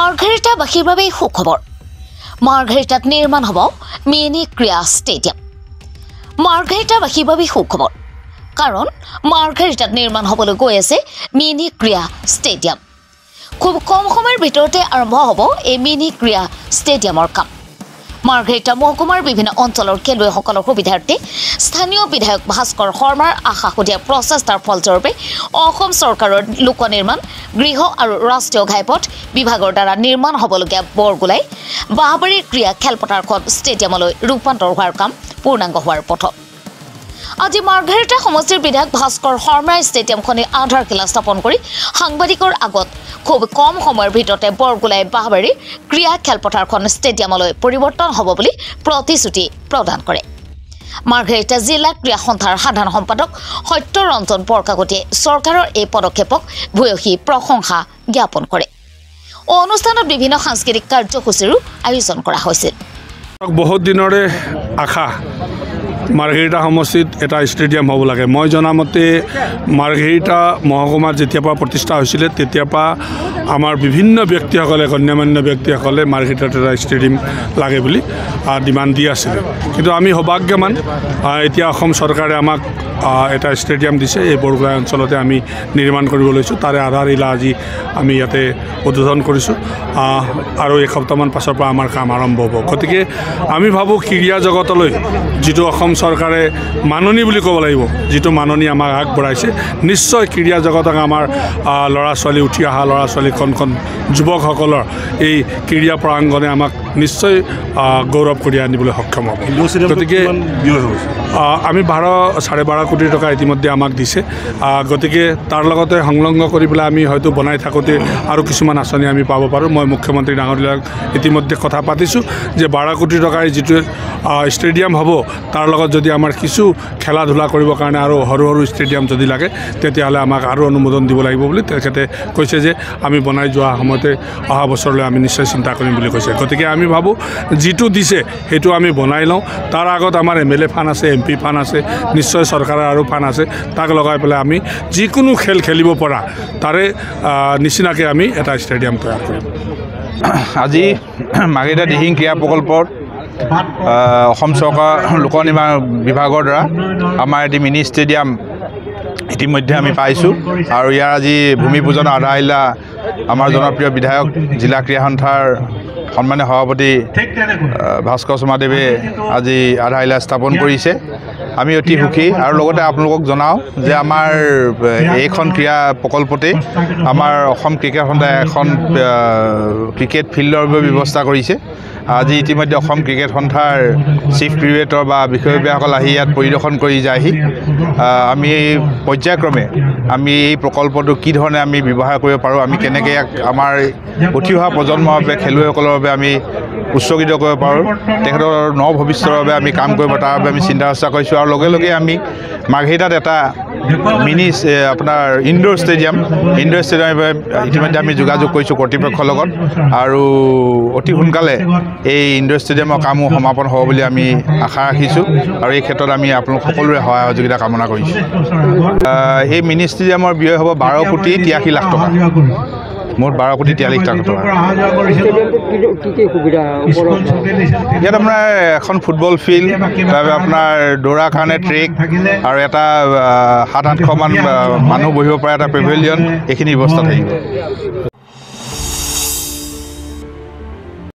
মাৰ্ঘেৰিটাবাসীৰ বাবে সুখবৰ মাৰ্ঘেৰিটাত নিৰ্মাণ হ'ব মিনি ক্ৰীড়া ষ্টেডিয়াম মাৰ্ঘেৰিটাবাসীৰ বাবে সুখবৰ কাৰণ মাৰ্ঘেৰিটাত নিৰ্মাণ হ'বলৈ গৈ আছে মিনি ক্ৰীড়া ষ্টেডিয়াম খুব কম সময়ৰ ভিতৰতে আৰম্ভ হ'ব এই মিনি ক্ৰীড়া ষ্টেডিয়ামৰ কাম মাৰ্ঘেৰিটা মহকুমাৰ বিভিন্ন অঞ্চলৰ খেলুৱৈসকলৰ সুবিধাৰ্থে স্থানীয় বিধায়ক ভাস্কৰ শৰ্মাৰ আশাসুধীয়া প্ৰচেষ্টাৰ ফলস্বৰূপে অসম চৰকাৰৰ লোক নিৰ্মাণ গৃহ আৰু ৰাষ্ট্ৰীয় ঘাইপথ বিভাগৰ দ্বাৰা নিৰ্মাণ হ'বলগীয়া বৰগুলাই বাহবাৰীৰ ক্ৰীড়া খেলপথাৰখন ষ্টেডিয়ামলৈ ৰূপান্তৰ হোৱাৰ কাম পূৰ্ণাংগ হোৱাৰ পথত আজি মাৰ্ঘেৰিটা সমষ্টিৰ বিধায়ক ভাস্কৰ শৰ্মাই ষ্টেডিয়ামখনে আধাৰশিলা স্থাপন কৰি সাংবাদিকৰ আগত খুব কম সময়ৰ ভিতৰতে বৰগুলাই বাহবাৰীৰ ক্ৰীড়া খেলপথাৰখন ষ্টেডিয়ামলৈ পৰিৱৰ্তন হ'ব বুলি প্ৰতিশ্ৰুতি প্ৰদান কৰে মাৰ্ঘেৰিটা জিলা ক্ৰীড়া সন্থাৰ সাধাৰণ সম্পাদক সত্যৰঞ্জন বৰকাকতিয়ে চৰকাৰৰ এই পদক্ষেপক ভূয়সী প্ৰশংসা জ্ঞাপন কৰে অনুষ্ঠানত বিভিন্ন সাংস্কৃতিক কাৰ্যসূচীৰো আয়োজন কৰা হৈছিল বহুত দিনৰে আশা মাৰ্ঘেৰিটা সমষ্টিত এটা ষ্টেডিয়াম হ'ব লাগে মই জনামতে মাৰ্ঘেৰিটা মহকুমাত যেতিয়াৰ পৰা প্ৰতিষ্ঠা হৈছিলে তেতিয়াৰ পৰা আমাৰ বিভিন্ন ব্যক্তিসকলে গণ্যমান্য ব্যক্তিসকলে মাৰ্ঘেৰিটাত এটা ষ্টেডিয়াম লাগে বুলি ডিমাণ্ড দি আছিলে কিন্তু আমি সৌভাগ্যৱান এতিয়া অসম চৰকাৰে আমাক এটা ষ্টেডিয়াম দিছে এই বৰগুলাই অঞ্চলতে আমি নিৰ্মাণ কৰিব লৈছোঁ তাৰে আধাৰশিলা আজি আমি ইয়াতে উদ্বোধন কৰিছোঁ আৰু এসপ্তাহমান পাছৰ পৰা আমাৰ কাম আৰম্ভ হ'ব গতিকে আমি ভাবোঁ ক্ৰীড়া জগতলৈ যিটো অসম চৰকাৰে মাননি বুলি ক'ব লাগিব যিটো মাননি আমাক আগবঢ়াইছে নিশ্চয় ক্ৰীড়া জগতক আমাৰ ল'ৰা ছোৱালী উঠি অহা ল'ৰা ছোৱালী কণ যুৱকসকলৰ এই ক্ৰীড়া প্ৰাংগণে আমাক নিশ্চয় গৌৰৱ কৰি আনিবলৈ সক্ষম হ'ব গতিকে আমি 12.5 কোটি টকা ইতিমধ্যে আমাক দিছে গতিকে তাৰ লগতে সংলগ্ন কৰি পেলাই আমি হয়তো বনাই থাকোঁতে আৰু কিছুমান আঁচনি আমি পাব পাৰোঁ মই মুখ্যমন্ত্ৰী ডাঙৰীয়াক ইতিমধ্যে কথা পাতিছোঁ যে 12 কোটি টকাৰ যিটো ষ্টেডিয়াম হ'ব তাৰ লগত যদি আমাৰ কিছু খেলা ধূলা কৰিবৰ কাৰণে আৰু সৰু সৰু ষ্টেডিয়াম যদি লাগে তেতিয়াহ'লে আমাক আৰু অনুমোদন দিব লাগিব বুলি তেখেতে কৈছে যে আমি বনাই যোৱা সময়তে অহা বছৰলৈ আমি নিশ্চয় চিন্তা কৰিম বুলি কৈছে গতিকে আমি ভাবোঁ যিটো দিছে সেইটো আমি বনাই লওঁ তাৰ আগত আমাৰ MLA ফাণ্ড আছে MP ফাণ্ড আছে নিশ্চয় চৰকাৰৰ আৰু ফাণ্ড আছে তাক লগাই পেলাই আমি যিকোনো খেল খেলিব পৰা তাৰে নিচিনাকৈ আমি এটা ষ্টেডিয়াম তৈয়াৰ কৰিম আজি মাৰ্ঘেৰিটা দিহিং ক্ৰীড়া প্ৰকল্পত অসম চৰকাৰ লোক নিৰ্মাণ বিভাগৰ দ্বাৰা আমাৰ এটি মিনি ষ্টেডিয়াম ইতিমধ্যে আমি পাইছোঁ আৰু ইয়াৰ আজি ভূমি পূজন আধাৰশিলা আমাৰ জনপ্ৰিয় বিধায়ক জিলা ক্ৰীড়া সন্থাৰ সন্মানীয় সভাপতি ভাস্কৰ শৰ্মাদেৱে আজি আধাৰশিলা স্থাপন কৰিছে আমি অতি সুখী আৰু লগতে আপোনালোকক জনাওঁ যে আমাৰ এইখন ক্ৰীড়া প্ৰকল্পতে আমাৰ অসম ক্ৰিকেট সন্থাই এখন ক্ৰিকেট ফিল্ডৰ ব্যৱস্থা কৰিছে আজি ইতিমধ্যে অসম ক্ৰিকেট সন্থাৰ চিফ ক্ৰিকেটৰ বা বিষয়ববীয়াসকল আহি ইয়াত পৰিদৰ্শন কৰি যায়হি আমি পৰ্যায়ক্ৰমে আমি এই প্ৰকল্পটো কি ধৰণে আমি ব্যৱহাৰ কৰিব পাৰোঁ আমি কেনেকৈ ইয়াক আমাৰ উঠি অহা প্ৰজন্মৰ বাবে খেলুৱৈসকলৰ বাবে আমি উৎসৰ্গিত কৰিব পাৰোঁ তেখেতৰ ভৱিষ্যতৰ বাবে আমি কাম কৰিব তাৰ বাবে আমি চিন্তা চৰ্চা কৰিছোঁ আৰু লগে লগে আমি মাৰ্ঘেৰিটাত এটা মিনি আপোনাৰ ইনডোৰ ষ্টেডিয়াম ইতিমধ্যে আমি যোগাযোগ কৰিছোঁ কৰ্তৃপক্ষৰ লগত আৰু অতি সোনকালে এই ইনডোৰ ষ্টেডিয়ামৰ কামো সমাপন হ'ব বুলি আমি আশা ৰাখিছোঁ আৰু এই ক্ষেত্ৰত আমি আপোনালোক সকলোৰে সহায় সহযোগিতা কামনা কৰিছোঁ এই মিনি ষ্টেডিয়ামৰ ব্যয় হ'ব 12 কোটি 83 লাখ টকা মুঠ 12 কোটি 43 লাখ টকা ইয়াত আপোনাৰ এখন ফুটবল ফিল্ড তাৰপৰা আপোনাৰ দৌৰাৰ কাৰণে ট্ৰেক আৰু এটা 700-800 মান মানুহ বহিব পৰা এটা পেভিলিয়ন এইখিনি ব্যৱস্থা থাকিব